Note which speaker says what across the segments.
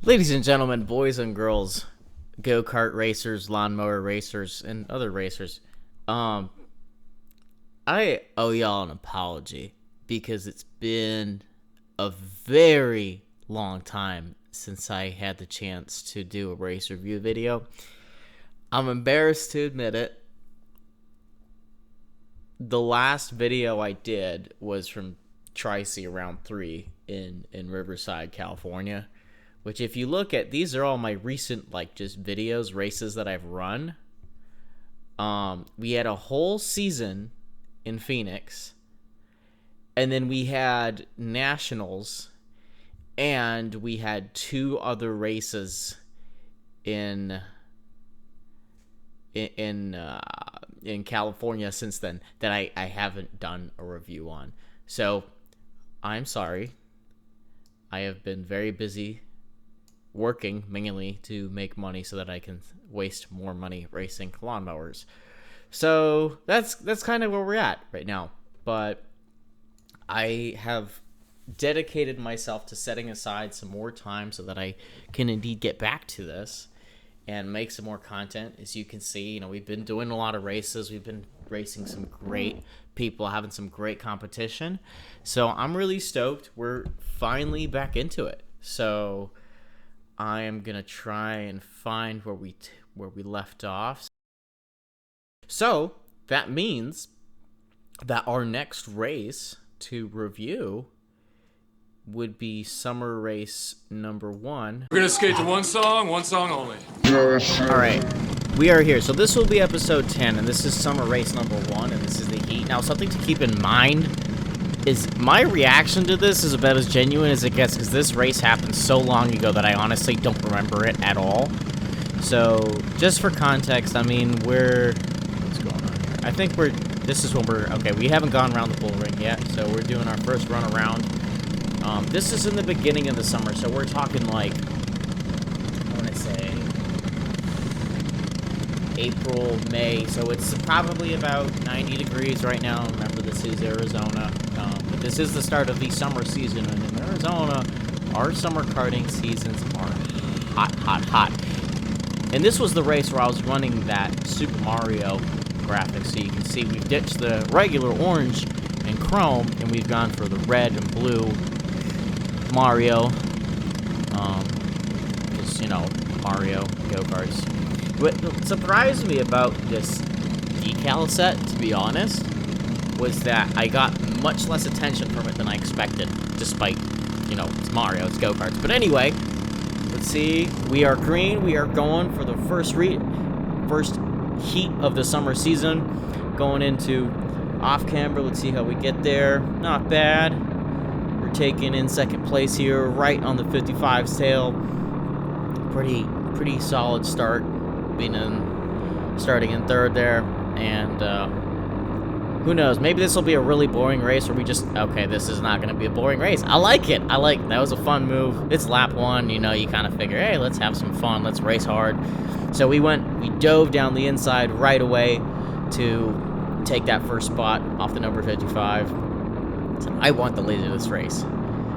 Speaker 1: Ladies and gentlemen, boys and girls, go-kart racers, lawnmower racers, and other racers, um, I owe y'all an apology because it's been a very long time since I had the chance to do a race review video. I'm embarrassed to admit it. The last video I did was from Tri-C Round 3 in Riverside, California. Which, if you look at, these are all my recent, just videos, races that I've run. We had a whole season in Phoenix, and then we had nationals, and we had two other races in California since then that I haven't done a review on. So, I'm sorry. I have been very busy working mainly to make money so that I can waste more money racing lawnmowers. So that's kind of where we're at right now. But I have dedicated myself to setting aside some more time so that I can indeed get back to this and make some more content. As you can see, we've been doing a lot of races. We've been racing some great people, having some great competition. So I'm really stoked. We're finally back into it. So I am gonna try and find where we left off. So that means that our next race to review would be summer race number 1.
Speaker 2: We're gonna skate to one song only.
Speaker 1: All right, we are here. So this will be episode 10, and this is summer race number 1, and this is the heat. Now, something to keep in mind is my reaction to this is about as genuine as it gets, because this race happened so long ago that I honestly don't remember it at all. So, just for context, I mean, what's going on here? I think this is when okay, we haven't gone around the bull ring yet, so we're doing our first run around. This is in the beginning of the summer, so we're talking I want to say April, May, so it's probably about 90 degrees right now. Remember, this is Arizona, but this is the start of the summer season, and in Arizona, our summer karting seasons are hot. And this was the race where I was running that Super Mario graphic, so you can see we've ditched the regular orange and chrome, and we've gone for the red and blue Mario, because, Mario go-karts. What surprised me about this decal set, to be honest, was that I got much less attention from it than I expected, despite, it's Mario, it's go-karts. But anyway, let's see. We are green. We are going for the first heat of the summer season, going into off-camber. Let's see how we get there. Not bad. We're taking in second place here, right on the 55's tail. Pretty solid start. Starting in third there, and who knows, maybe this will be a really boring race where this is not going to be a boring race. I like it. That was a fun move. It's lap 1, you kind of figure, hey, let's have some fun, let's race hard. So we dove down the inside right away to take that first spot off the number 55. So I want the lead of this race.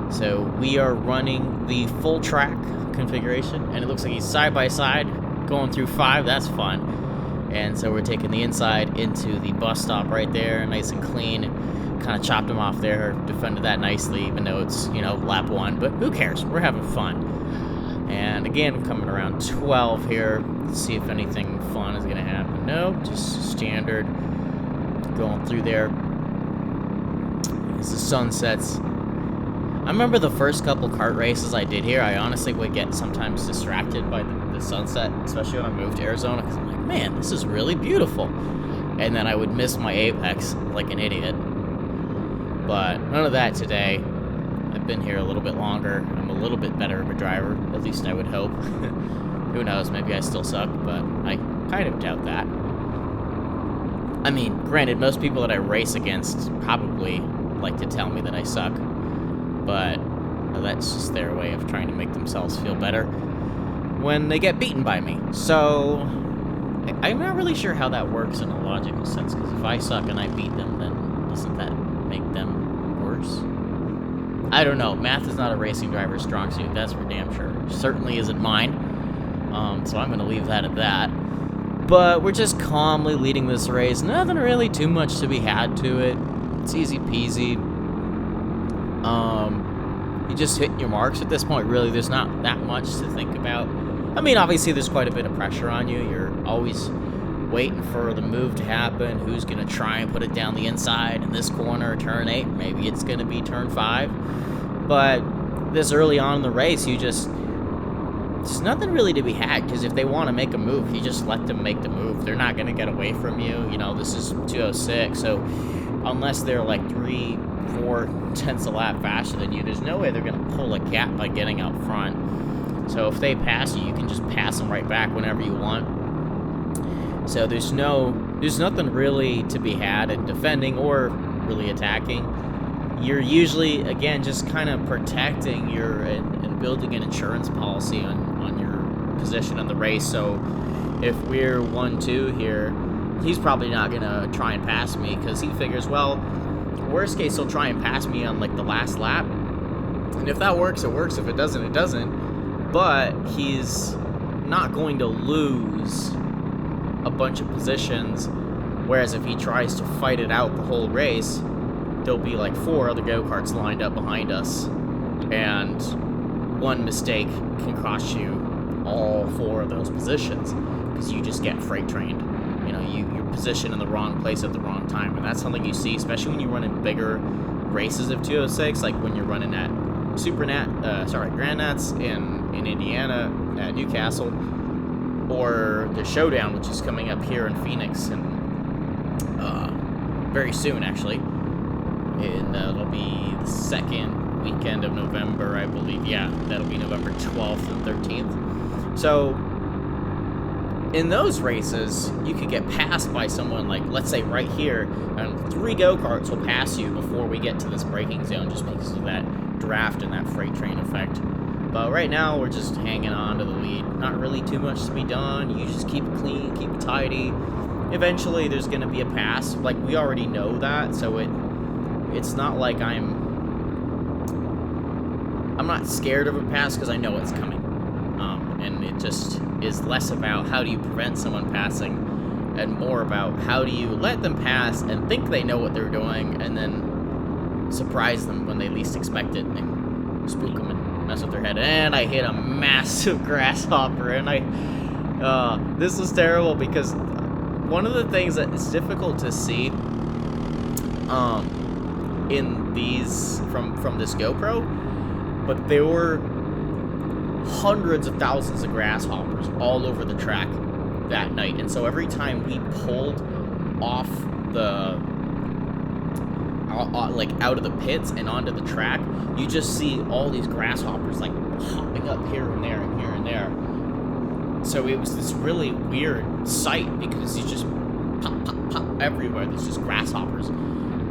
Speaker 1: So we are running the full track configuration, and it looks like he's side by side going through 5. That's fun. And so we're taking the inside into the bus stop right there, nice and clean. Kind of chopped him off there, defended that nicely, even though it's, lap 1. But who cares? We're having fun. And again, coming around 12 here. Let's see if anything fun is going to happen. Nope, just standard. Going through there as the sun sets. I remember the first couple kart races I did here, I honestly would get sometimes distracted by the sunset, especially when I moved to Arizona, because I'm like, man, this is really beautiful. And then I would miss my apex like an idiot. But none of that today. I've been here a little bit longer. I'm a little bit better of a driver, at least I would hope. Who knows, maybe I still suck, but I kind of doubt that. I mean, granted, most people that I race against probably like to tell me that I suck. But that's just their way of trying to make themselves feel better when they get beaten by me. So I'm not really sure how that works in a logical sense, because if I suck and I beat them, then doesn't that make them worse? I don't know. Math is not a racing driver's strong suit. That's for damn sure. Certainly isn't mine. So I'm going to leave that at that. But we're just calmly leading this race. Nothing really too much to be had to it. It's easy peasy. You just hit your marks at this point, really. There's not that much to think about. I mean, obviously, there's quite a bit of pressure on you. You're always waiting for the move to happen. Who's going to try and put it down the inside in this corner, turn 8? Maybe it's going to be turn 5. But this early on in the race, there's nothing really to be had, because if they want to make a move, you just let them make the move. They're not going to get away from you. You know, this is 206, so unless they're like 3-4 tenths a lap faster than you, there's no way they're going to pull a gap by getting out front. So if they pass you, you can just pass them right back whenever you want. So there's nothing really to be had in defending or really attacking. You're usually, again, just kind of protecting and building an insurance policy on your position in the race. So if we're 1-2 here, he's probably not going to try and pass me, because he figures, well, worst case, he'll try and pass me on, like, the last lap. And if that works, it works. If it doesn't, it doesn't. But he's not going to lose a bunch of positions, whereas if he tries to fight it out the whole race, there'll be like 4 other go-karts lined up behind us, and one mistake can cost you all 4 of those positions, because you just get freight trained. You know, you're positioned in the wrong place at the wrong time, and that's something you see, especially when you run in bigger races of 206, like when you're running at Grand Nats in Indiana at Newcastle, or the Showdown, which is coming up here in Phoenix, and very soon, actually. And it'll be the second weekend of November, I believe. Yeah, that'll be November 12th and 13th. So in those races, you could get passed by someone, like, let's say right here, and 3 go-karts will pass you before we get to this braking zone, just because of that draft and that freight train effect. But right now, we're just hanging on to the lead. Not really too much to be done. You just keep it clean, keep it tidy. Eventually, there's going to be a pass. Like, we already know that, so it's not like I'm not scared of a pass, because I know it's coming. And it just is less about how do you prevent someone passing, and more about how do you let them pass and think they know what they're doing, and then surprise them when they least expect it, and spook them and mess with their head. And I hit a massive grasshopper, and this was terrible, because one of the things that is difficult to see in these from this GoPro, but there were hundreds of thousands of grasshoppers all over the track that night, and so every time we pulled off the like out of the pits and onto the track, you just see all these grasshoppers like hopping up here and there and here and there. So it was this really weird sight, because you just pop, pop, pop everywhere. There's just grasshoppers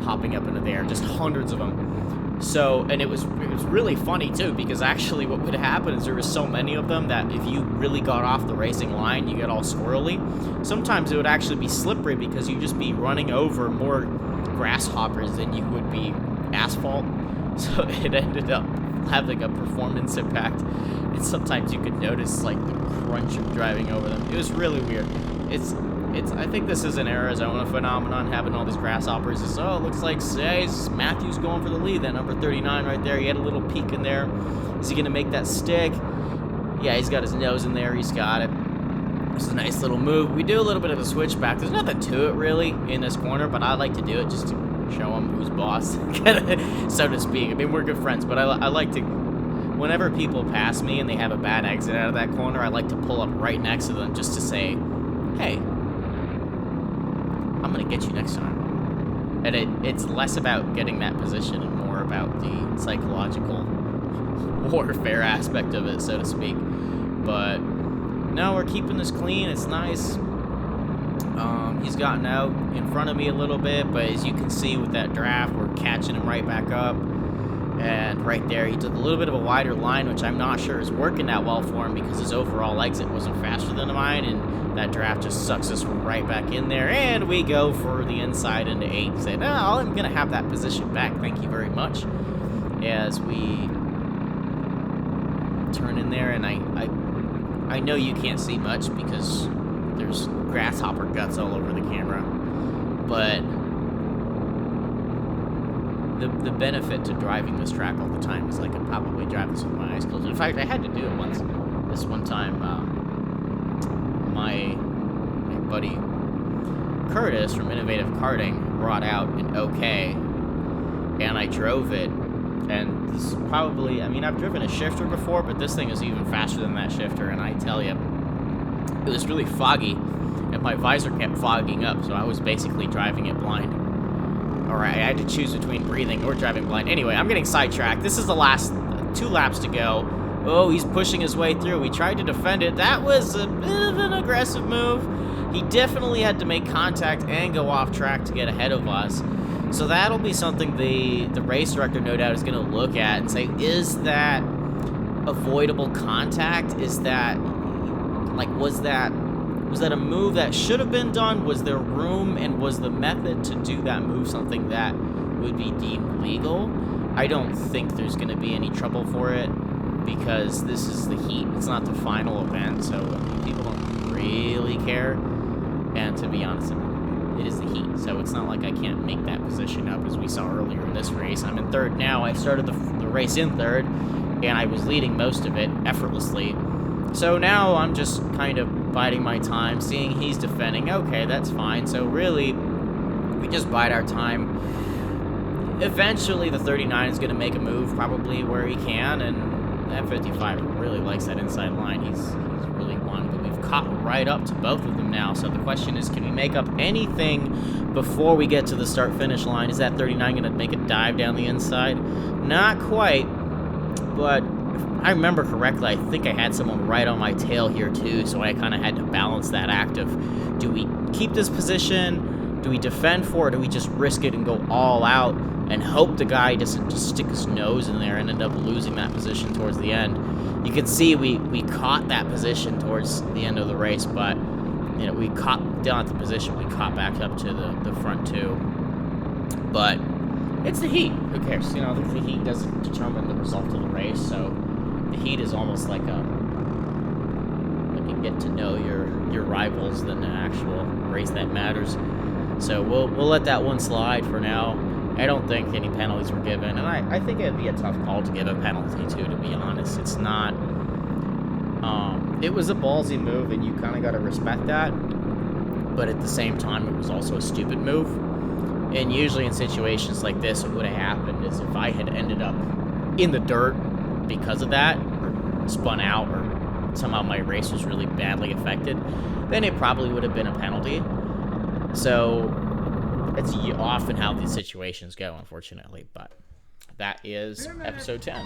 Speaker 1: hopping up into the air, just hundreds of them. So, and it was really funny too, because actually what would happen is there were so many of them that if you really got off the racing line, you get all squirrely. Sometimes it would actually be slippery, because you'd just be running over more grasshoppers than you would be asphalt. So it ended up having a performance impact, and sometimes you could notice like the crunch of driving over them. It was really weird. I think this is an Arizona phenomenon, having all these grasshoppers. It looks like, say, Matthew's going for the lead. That number 39 right there, he had a little peek in there. Is he going to make that stick? Yeah, he's got his nose in there. He's got it. It's a nice little move. We do a little bit of a switchback. There's nothing to it, really, in this corner, but I like to do it just to show him who's boss, so to speak. I mean, we're good friends, but I like to, whenever people pass me and they have a bad exit out of that corner, I like to pull up right next to them just to say, hey, I'm going to get you next time. And it's less about getting that position and more about the psychological warfare aspect of it, so to speak. But no, we're keeping this clean. It's nice. He's gotten out in front of me a little bit, but as you can see with that draft, we're catching him right back up. And right there, he took a little bit of a wider line, which I'm not sure is working that well for him, because his overall exit wasn't faster than mine, and that draft just sucks us right back in there. And we go for the inside into 8. Say, no, I'm going to have that position back. Thank you very much. as we turn in there, and I know you can't see much because there's grasshopper guts all over the camera, but the benefit to driving this track all the time is I could probably drive this with my eyes closed. In fact, I had to do it once. This one time, my buddy Curtis from Innovative Karting brought out an OK, and I drove it, and this is probably, I mean, I've driven a shifter before, but this thing is even faster than that shifter, and I tell you, it was really foggy, and my visor kept fogging up, so I was basically driving it blind. Alright, I had to choose between breathing or driving blind. Anyway, I'm getting sidetracked. This is the last 2 laps to go. Oh, he's pushing his way through. We tried to defend it. That was a bit of an aggressive move. He definitely had to make contact and go off track to get ahead of us. So that'll be something the race director, no doubt, is going to look at and say, is that avoidable contact? Is that, like, was that a move that should have been done? Was there room, and was the method to do that move something that would be deemed legal? I don't think there's going to be any trouble for it because this is the heat. It's not the final event, so people don't really care. And to be honest, it is the heat, so it's not like I can't make that position up as we saw earlier in this race. I'm in 3rd now. I started the race in 3rd, and I was leading most of it effortlessly. So now I'm just kind of biding my time, seeing he's defending. Okay, that's fine. So really, we just bide our time. Eventually, the 39 is going to make a move, probably where he can, and that 55 really likes that inside line. He's really won, but we've caught right up to both of them now. So the question is, can we make up anything before we get to the start-finish line? Is that 39 going to make a dive down the inside? Not quite, but if I remember correctly, I think I had someone right on my tail here too, so I kind of had to balance that act of, do we keep this position, do we defend for it, or do we just risk it and go all out and hope the guy doesn't just stick his nose in there and end up losing that position towards the end. You can see we caught that position towards the end of the race, but you know, we caught down at the position, we caught back up to the front two. But it's the heat. Who cares? You know, the heat doesn't determine the result of the race, so the heat is almost like you get to know your rivals than the actual race that matters. So we'll let that one slide for now. I don't think any penalties were given, and I think it'd be a tough call to give a penalty to be honest. It's not. It was a ballsy move, and you kind of got to respect that. But at the same time, it was also a stupid move. And usually in situations like this, what would have happened is if I had ended up in the dirt because of that, or spun out, or somehow my race was really badly affected, then it probably would have been a penalty. So it's often how these situations go, unfortunately. But that is episode 10.